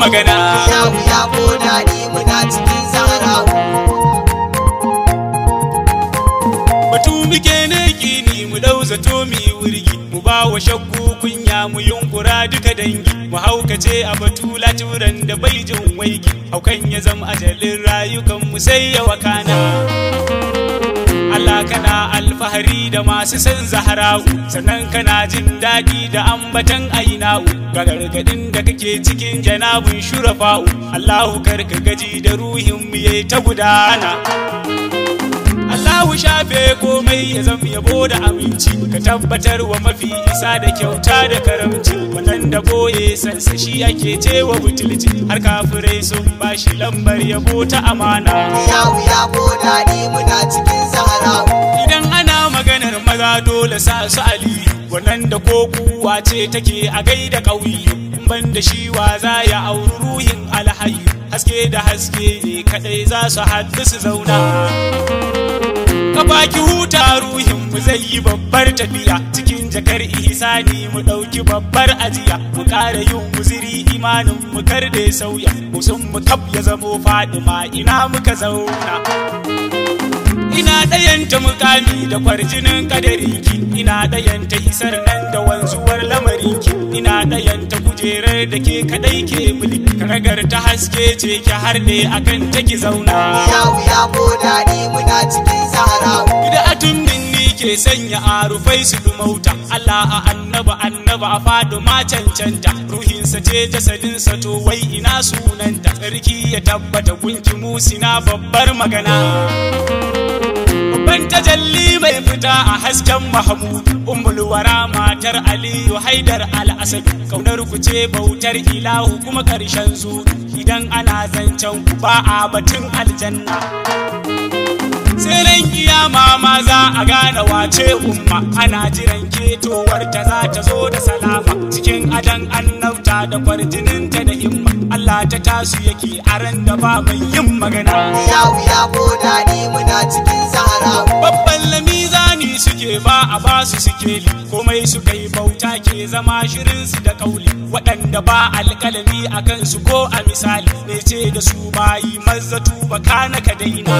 magana. Ya ko daɗi muna cikin Zahra'u. Batu muke ne kini mu dau zato mi wurgi, mu ba wa shakku kunya mu yunkura duka dangi, mu haukace a batula turan da bai jin waigi, haukan ya zama ajalin rayukan mu sai ya wakana. Allah kana alfahari da masu san Zahra'u, sannan kana jin daɗi da ambatan aina'u, ga gargadin da kake cikin janabun shurafa'u. Allahu karka gaji da ruhin mu yayi ta gudana. Allahu shafe komai ya zama yabo da aminci, ka tabbatar wa mafi isa da kyauta da karamci, wannan da boye sansa shi ake cewa butulci, har kafirai sun bashi lambar yabo ta amana. Ya ko daɗi muna cikin Zahra'u. Idan ana maganar maza dole sa su Aliyu, wannan da ko kuwa ce take a gaida ƙauye, ban da shi wa za ya auri ruhin alhayu, haske da haske ne kadai za su haɗu su zauna. Ka baki huta ruhin mu zai yi babbar tafiya, cikin jakar ihsani mu ɗauki babbar ajiya, mu ƙara yin guziri imanin mu kar da sauya, musun mu kaf ya zamo Fadima ina muka zauna. Ina ɗayanta mukami da kwarjinin kadarinki, ina ɗayanta isar nan da wanzuwar lamarinki, ina ɗayanta kujerar da ke kadai ke mulki, karagar ta haske ce ki har ne akan take zauna. Ya ko daɗi muna cikin Zahra'u. Bid'atun minni ke sanya arufai su dumauta, Allah a annaba a Fadima cancanta, ruhinsa ce jasadinsa to wai ina sunanta, tsarki ya tabbata gunki musina babbar magana. Babban tajalli mai fita a hasken Mahmud, Ummul Wara matar Aliyu Haidar Al-Asadi, kaunar ku ce bautar ilahu kuma karshen zu, idan ana zancen ku ba a batun aljanna. Sai ran kiyama ma za a gane wace umma, ana jiran ketowar ta za ta zo da salama, cikin adan annabta da kwarjininta da himma, Allah ta tasu yake aran da ba mai yin magana. Ya ko daɗi muna cikin Zahra'u. Babban lamizani suke ba a basu sikeli, komai suka yi bauta ke zama shirinsu da kauli, waɗanda ba alƙalami a kansu ko a misali, ne ce da su bayi mazzatu baka na ka daina.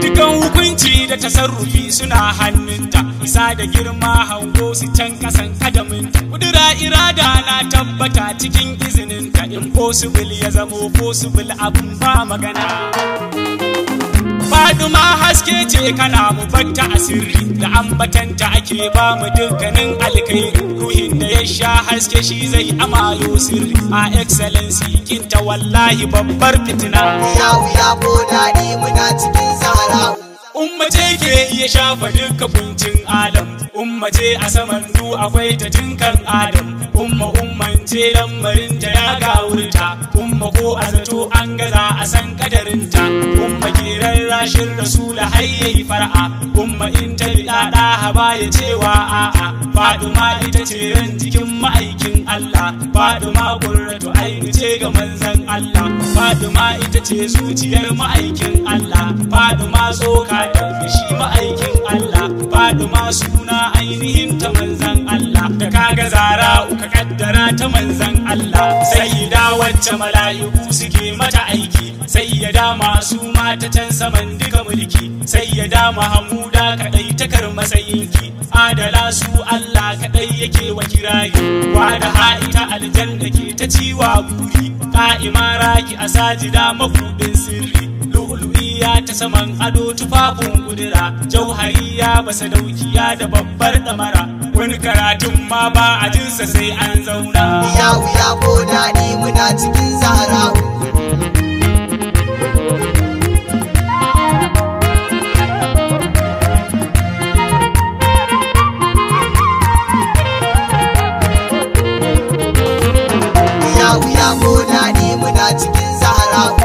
Dukan hukunci da tasarrufi suna hannunta, isa da girma hango su can kasan kadaminta, kudura irada na tabbata cikin izininta, impossible ya zamo possible abun ba magana. Fadima haske ce kana mu batta asirri, da ambatanta ake ba mu dukkanin alkhairi, ruhin da ya sha haske shi zai amayo sirri, a excellency kinta wallahi babbar fitina. Ya ko daɗi muna cikin Zahra'u. Umma ce ke iya shafa duka kuncin Adam, umma ce a saman du akwai ta tinkan Adam, umman ce lamarinta ya gawurta, umma ko a zato an gaza a san kadarinta, umma ke rarrashin rasula har yayi far'a, umma in ta biɗaɗa haba ya cewa a'a. Fadima ita ce ran jikin ma'aikin Allah, Fadima qurratu aini ce ga manzon Allah, Fadima ita ce zuciyar ma'aikin Allah, Fadima tsoka da shi ma'aikin Allah, Fadima suna ainihin ta manzon Allah, da kaga Zahra'u ka kaddara ta manzon Allah, Sayyida wacce mala'iku suke mata aiki, Sayyida masu mata can saman duka mulki, Sayyida Mahmuda kadai takar matsayinki, adala su Allah kadai yake wa kirayi, wada ha'ita aljanna ke ta ciwa buri, ka'ima raki a sajida mabudin sirri, lu'lu'iya ta saman ado tufafin kudura, jauhariya basa daukiya da babbar damara, wani karatun ma ba a jinsa sai an zauna. Ya ko daɗi muna cikin Zahra'u. Ya ko daɗi muna cikin Zahra'u.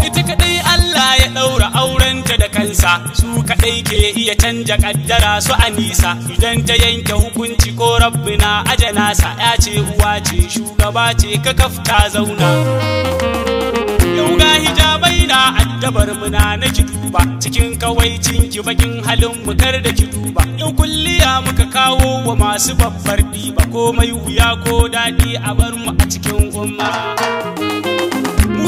Ita kadai Allah ya ɗaura aurenta da kansa, su kadai ke iya canja kaddara su a nisa, idan ta yanke hukunci ko rabbina ajanasa, ya ce uwa ce shugaba ce ka kafta zauna. Yau ga hijabai na addabar muna na ki duba, cikin kawaicin ki bakin halin mu kar da ki duba, yau kulliya muka kawo wa masu babbar ɗiba, komai wuya ko daɗi a bar mu a cikin umma.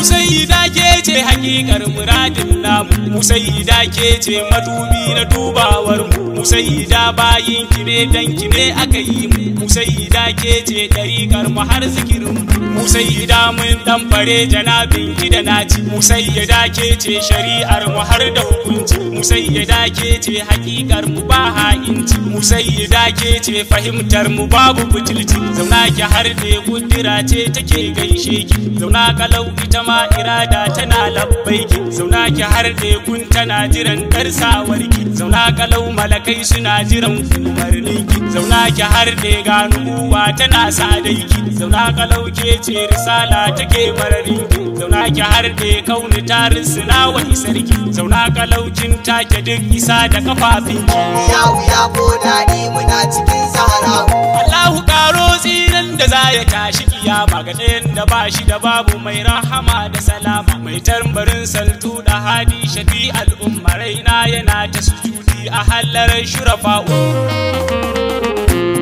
Sayyida ke ce hakikar muradin namu, Sayyida ke ce madubi na dubawar mu, Sayyida bayin ki ne dan ki ne aka yi mu, Sayyida ke ce dariƙar mu har zikirin mu, Sayyida mun dan fare janabin ki da naci, Sayyida ke ce shari'ar mu har da hukunci, Sayyida ke ce hakikar mu ba ha'inci, Sayyida ke ce fahimtar mu babu butulci, zauna ki har da kudura ce take gaishe ki, zauna kalau ita ma irada tana labbaiki, zauna ki har da kun tana jiran karsawar ki, zauna kalau malakai suna jiran umarnin ki, zauna ki har da ganuwa tana sadaiki, zauna kalau ke ce risala take mararin ki, zauna ki har da kauni tarin suna wani sarki, zauna kalau kin take duk isa da kafafin ki. Ya wuya ko daɗi muna cikin Zahra'u. Allahu karo tsiran da za ya tashi kiyama ga ɗayan da ba shi da babu mai rahama da salama, mai tambarin saltu da hadi shafi al'umma, raina yana ta sujudi a hallarar shurafa'u.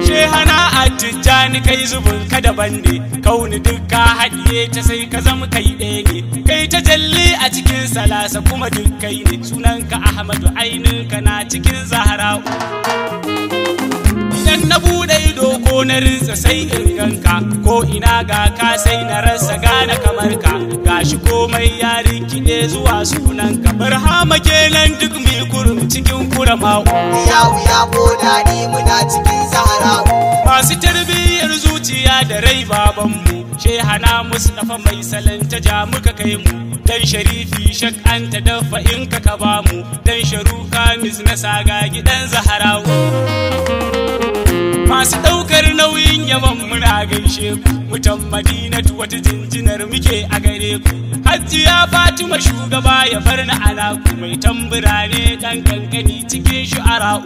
Shehana a tijjani kai zubin ka daban ne, kauni dukka haɗiye ta sai ka zama kai ɗaya ne, kai ta jalli a cikin salasa kuma duk kai ne, sunanka Ahmadu aininka na cikin Zahra'u. Idan na buɗe ido ko na rinsa sai in ganka, ko ina ga ka sai na rasa gane kamar ka, gashi komai ya rikide zuwa sunanka, barhama kenan duk mai kurum cikin kurama'u. Ya wuya ko daɗi muna cikin Zahra'u. Masu tarbiyyar zuciya da rai babanmu, Shehana Mustapha mai salanta ja muka kai mu, dan sharifi shak'anta dafa in ka ba mu, dan sharuka mis na saga gidan Zahra'u. Masu ɗaukar nauyin yaban muna gaishe ku, mutan Madinatu wata jinjinar muke a gare ku, Hajiya Fatima shugaba ya bar na anaku, mai tambura ne ɗan kankani cikin shu'ara'u.